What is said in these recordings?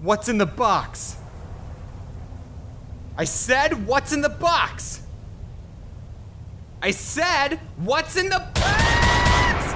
What's in the box? I said, what's in the box? I said, what's in the box?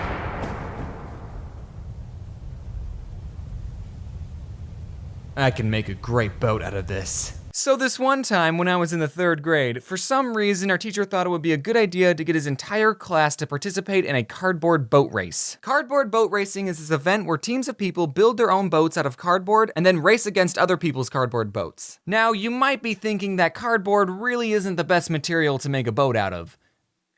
I can make a great boat out of this. So this one time when I was in the 3rd grade, for some reason our teacher thought it would be a good idea to get his entire class to participate in a cardboard boat race. Cardboard boat racing is this event where teams of people build their own boats out of cardboard and then race against other people's cardboard boats. Now, you might be thinking that cardboard really isn't the best material to make a boat out of.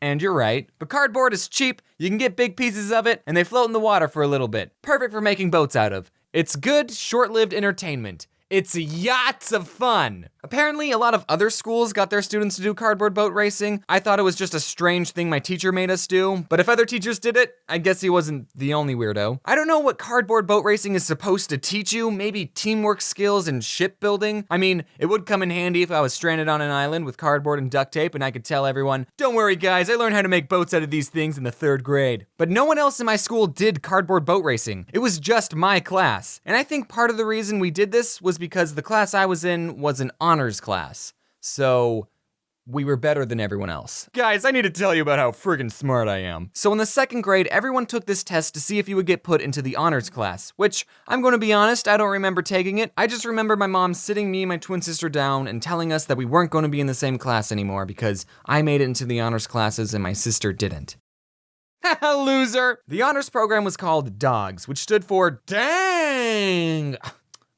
And you're right, but cardboard is cheap, you can get big pieces of it, and they float in the water for a little bit. Perfect for making boats out of. It's good, short-lived entertainment. It's yachts of fun. Apparently, a lot of other schools got their students to do cardboard boat racing. I thought it was just a strange thing my teacher made us do, but if other teachers did it, I guess he wasn't the only weirdo. I don't know what cardboard boat racing is supposed to teach you, maybe teamwork skills and shipbuilding. I mean, it would come in handy if I was stranded on an island with cardboard and duct tape and I could tell everyone, don't worry guys, I learned how to make boats out of these things in the 3rd grade. But no one else in my school did cardboard boat racing. It was just my class. And I think part of the reason we did this was because the class I was in was an honors class. So we were better than everyone else. Guys, I need to tell you about how friggin' smart I am. So in the 2nd grade, everyone took this test to see if you would get put into the honors class, which, I'm gonna be honest, I don't remember taking it. I just remember my mom sitting me and my twin sister down and telling us that we weren't gonna be in the same class anymore because I made it into the honors classes and my sister didn't. Haha, loser! The honors program was called DOGS, which stood for Dang!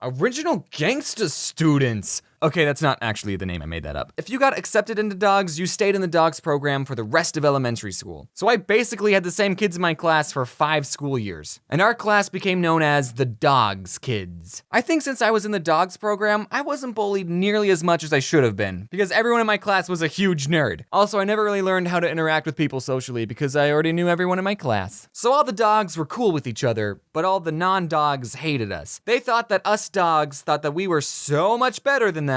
Original Gangsta Students. Okay, that's not actually the name, I made that up. If you got accepted into DOGS, you stayed in the DOGS program for the rest of elementary school. So I basically had the same kids in my class for 5 school years. And our class became known as the DOGS kids. I think since I was in the DOGS program, I wasn't bullied nearly as much as I should have been, because everyone in my class was a huge nerd. Also, I never really learned how to interact with people socially because I already knew everyone in my class. So all the dogs were cool with each other, but all the non-dogs hated us. They thought that us dogs thought that we were so much better than them.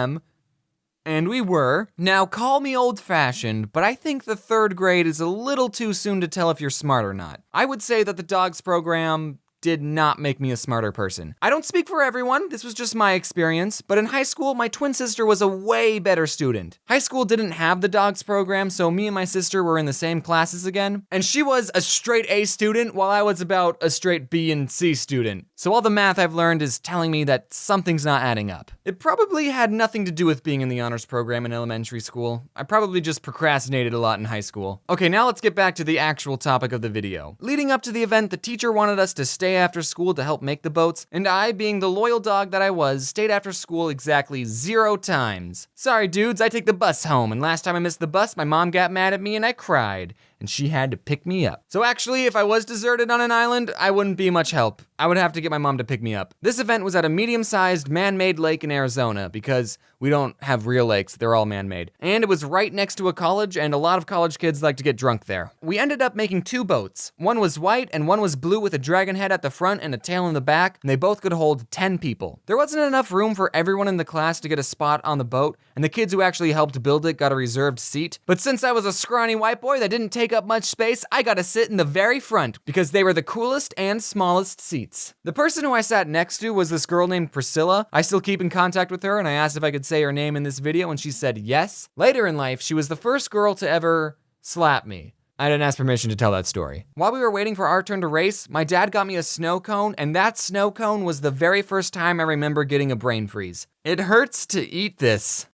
And we were. Now, call me old-fashioned, but I think the 3rd grade is a little too soon to tell if you're smart or not. I would say that the DOGS program did not make me a smarter person. I don't speak for everyone, this was just my experience, but in high school, my twin sister was a way better student. High school didn't have the DOGS program, so me and my sister were in the same classes again, and she was a straight A student while I was about a straight B and C student. So all the math I've learned is telling me that something's not adding up. It probably had nothing to do with being in the honors program in elementary school. I probably just procrastinated a lot in high school. Okay, now let's get back to the actual topic of the video. Leading up to the event, the teacher wanted us to stay after school to help make the boats, and I, being the loyal dog that I was, stayed after school exactly 0 times. Sorry dudes, I take the bus home, and last time I missed the bus, my mom got mad at me and I cried. And she had to pick me up. So actually, if I was deserted on an island, I wouldn't be much help. I would have to get my mom to pick me up. This event was at a medium-sized man-made lake in Arizona because we don't have real lakes, they're all man-made. And it was right next to a college, and a lot of college kids like to get drunk there. We ended up making 2 boats. One was white and one was blue with a dragon head at the front and a tail in the back, and they both could hold 10 people. There wasn't enough room for everyone in the class to get a spot on the boat, and the kids who actually helped build it got a reserved seat. But since I was a scrawny white boy that didn't take up much space, I got to sit in the very front because they were the coolest and smallest seats. The person who I sat next to was this girl named Priscilla. I still keep in contact with her, and I asked if I could say her name in this video, and she said yes. Later in life, she was the first girl to ever slap me. I didn't ask permission to tell that story. While we were waiting for our turn to race, my dad got me a snow cone, and that snow cone was the very first time I remember getting a brain freeze. It hurts to eat this.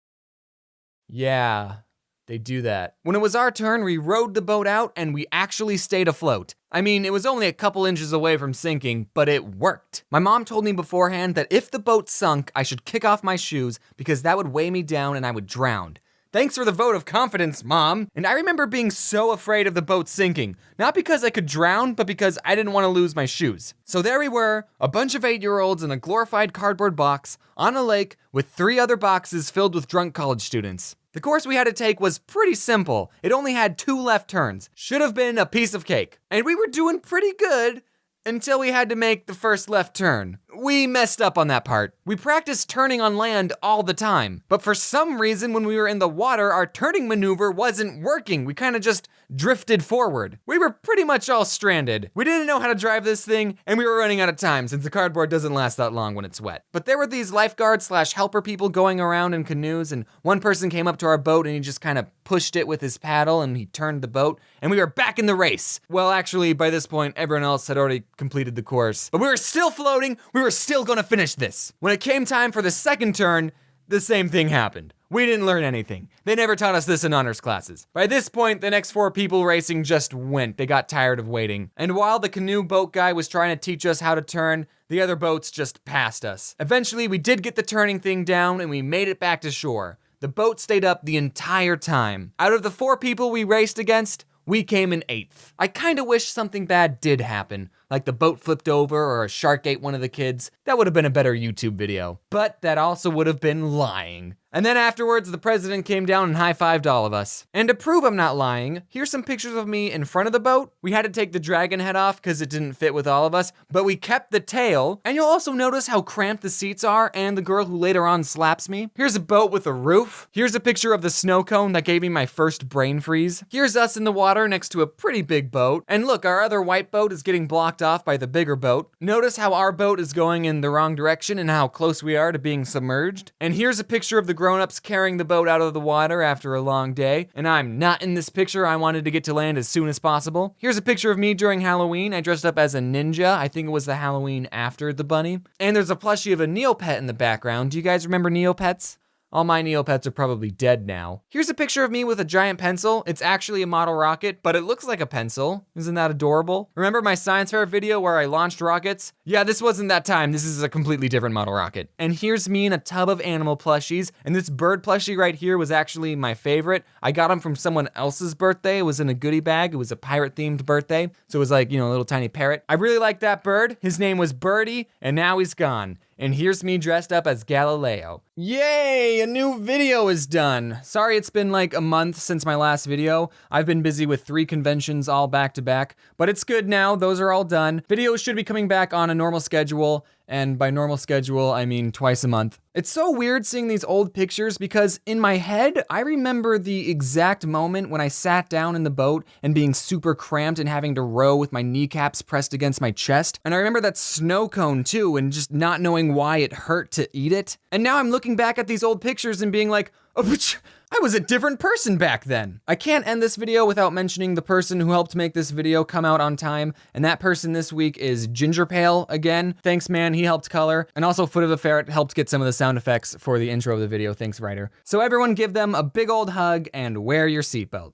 Yeah. They do that. When it was our turn, we rowed the boat out and we actually stayed afloat. I mean, it was only a couple inches away from sinking, but it worked. My mom told me beforehand that if the boat sunk, I should kick off my shoes because that would weigh me down and I would drown. Thanks for the vote of confidence, Mom. And I remember being so afraid of the boat sinking, not because I could drown, but because I didn't want to lose my shoes. So there we were, a bunch of 8-year-olds in a glorified cardboard box on a lake with 3 other boxes filled with drunk college students. The course we had to take was pretty simple. It only had 2 left turns. Should have been a piece of cake. And we were doing pretty good until we had to make the first left turn. We messed up on that part. We practiced turning on land all the time, but for some reason when we were in the water, our turning maneuver wasn't working. We kind of just drifted forward. We were pretty much all stranded. We didn't know how to drive this thing, and we were running out of time since the cardboard doesn't last that long when it's wet. But there were these lifeguards / helper people going around in canoes, and one person came up to our boat and he just kind of pushed it with his paddle and he turned the boat, and we were back in the race. Well, actually, by this point, everyone else had already completed the course, but we were still floating. We were still gonna finish this. When it came time for the second turn, the same thing happened. We didn't learn anything. They never taught us this in honors classes. By this point, the next 4 people racing just went. They got tired of waiting. And while the canoe boat guy was trying to teach us how to turn, the other boats just passed us. Eventually, we did get the turning thing down and we made it back to shore. The boat stayed up the entire time. Out of the 4 people we raced against, we came in 8th. I kinda wish something bad did happen, like the boat flipped over or a shark ate one of the kids. That would have been a better YouTube video. But that also would have been lying. And then afterwards, the president came down and high-fived all of us. And to prove I'm not lying, here's some pictures of me in front of the boat. We had to take the dragon head off because it didn't fit with all of us, but we kept the tail. And you'll also notice how cramped the seats are and the girl who later on slaps me. Here's a boat with a roof. Here's a picture of the snow cone that gave me my first brain freeze. Here's us in the water next to a pretty big boat. And look, our other white boat is getting blocked off by the bigger boat. Notice how our boat is going in the wrong direction and how close we are to being submerged. And here's a picture of the grown-ups carrying the boat out of the water after a long day, and I'm not in this picture. I wanted to get to land as soon as possible. Here's a picture of me during Halloween. I dressed up as a ninja. I think it was the Halloween after the bunny. And there's a plushie of a Neopet in the background. Do you guys remember Neopets? All my Neopets are probably dead now. Here's a picture of me with a giant pencil. It's actually a model rocket, but it looks like a pencil. Isn't that adorable? Remember my science fair video where I launched rockets? Yeah, this wasn't that time. This is a completely different model rocket. And here's me in a tub of animal plushies. And this bird plushie right here was actually my favorite. I got him from someone else's birthday. It was in a goodie bag. It was a pirate themed birthday. So it was like, you know, a little tiny parrot. I really liked that bird. His name was Birdie, and now he's gone. And here's me dressed up as Galileo. Yay, a new video is done. Sorry it's been like a month since my last video. I've been busy with 3 conventions all back to back, but it's good now, those are all done. Videos should be coming back on a normal schedule, and by normal schedule, I mean twice a month. It's so weird seeing these old pictures because in my head, I remember the exact moment when I sat down in the boat and being super cramped and having to row with my kneecaps pressed against my chest. And I remember that snow cone too, and just not knowing why it hurt to eat it. And now I'm looking back at these old pictures and being like, oh, I was a different person back then. I can't end this video without mentioning the person who helped make this video come out on time, and that person this week is Ginger Pale again. Thanks, man, he helped color. And also Foot of the Ferret helped get some of the sound effects for the intro of the video. Thanks, writer. So everyone give them a big old hug and wear your seatbelt.